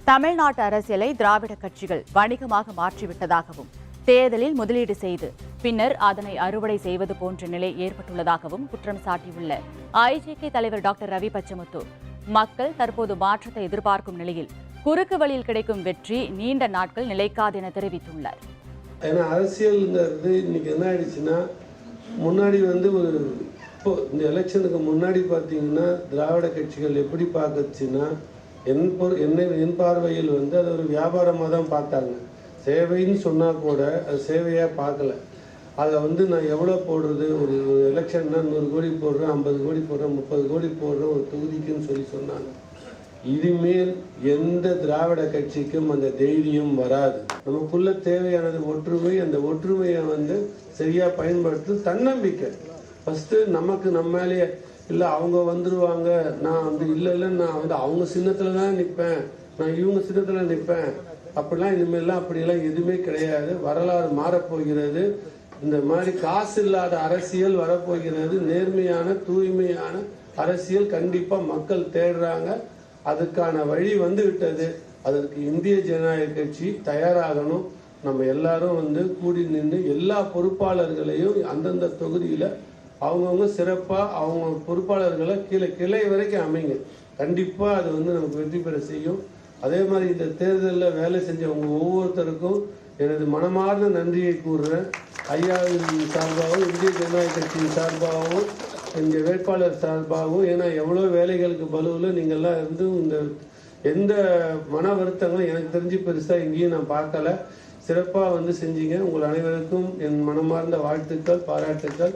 தமிழ்நாட்டு அரசியலை திராவிட கட்சிகள் வணிகமாக மாற்றிவிட்டதாகவும் தேர்தலில் முதலீடு செய்து பின்னர் அதனை அறுவடை செய்வது போன்ற நிலை ஏற்பட்டுள்ளதாகவும் குற்றம் சாட்டியுள்ள ஐஜேகே தலைவர் டாக்டர் ரவி பச்சமுத்து, மக்கள் தற்போது மாற்றத்தை எதிர்பார்க்கும் நிலையில் குறுக்கு வழியில் கிடைக்கும் வெற்றி நீண்ட நாட்கள் நிலைக்காது என தெரிவித்துள்ளார். ஏன்னா அரசியல்ங்கிறது இன்னைக்கு என்ன ஆயிடுச்சுன்னா, முன்னாடி இப்போ இந்த எலெக்ஷனுக்கு முன்னாடி பார்த்தீங்கன்னா திராவிட கட்சிகள் எப்படி பார்க்கச்சுன்னா, என் பார்வையில் அது ஒரு வியாபாரமாக தான் பார்த்தாங்க. சேவைன்னு சொன்னால் கூட அது சேவையாக பார்க்கல. அதை நான் எவ்வளோ போடுறது, ஒரு எலெக்ஷன்னா 100 கோடி போடுறேன், 50 கோடி போடுறேன், 30 கோடி போடுறேன் ஒரு தொகுதிக்குன்னு சொன்னாங்க. இனிமேல் எந்த திராவிட கட்சிக்கும் அந்த தைரியம் வராது. நமக்குள்ள தேவையானது ஒற்றுமை. அந்த ஒற்றுமையை சரியாக பயன்படுத்தும் தன்னம்பிக்கை. ஃபஸ்ட்டு நமக்கு நம்ம மேலேயே இல்லை, அவங்க வந்துடுவாங்க, நான் இல்லை நான் அவங்க சின்னத்தில் தான் நிற்பேன், நான் இவங்க சின்னத்தில் நிற்பேன், அப்படிலாம் இனிமேல்லாம் அப்படியெல்லாம் எதுவுமே கிடையாது. வரலாறு மாறப்போகிறது. இந்த மாதிரி காசு இல்லாத அரசியல் வரப்போகிறது. நேர்மையான தூய்மையான அரசியல் கண்டிப்பாக மக்கள் தேடுறாங்க. அதுக்கான வழி விட்டது. அதற்கு இந்திய ஜனநாயக கட்சி தயாராகணும். நம்ம எல்லாரும் கூடி நின்று எல்லா பொறுப்பாளர்களையும் அந்தந்த தொகுதியில் அவங்கவுங்க சிறப்பாக அவங்க பொறுப்பாளர்களை கிளை வரைக்கும் அமைங்க. கண்டிப்பாக அது நமக்கு வெற்றி பெற செய்யும். அதே மாதிரி இந்த தேர்தலில் வேலை செஞ்சவங்க ஒவ்வொருத்தருக்கும் எனது மனமார்ந்த நன்றியை கூறுறேன். ஐயாவின் சார்பாகவும் இந்திய ஜனநாயக கட்சியின் சார்பாகவும் எங்கள் வேட்பாளர் சார்பாகவும். ஏன்னா எவ்வளோ வேலைகளுக்கு பலுவில் நீங்கள்லாம் இந்த எந்த மன வருத்தங்களும் எனக்கு தெரிஞ்சு பெருசாக எங்கேயும் நான் பார்க்கல. சிறப்பாக செஞ்சீங்க. உங்கள் அனைவருக்கும் என் மனமார்ந்த வாழ்த்துக்கள், பாராட்டுக்கள்.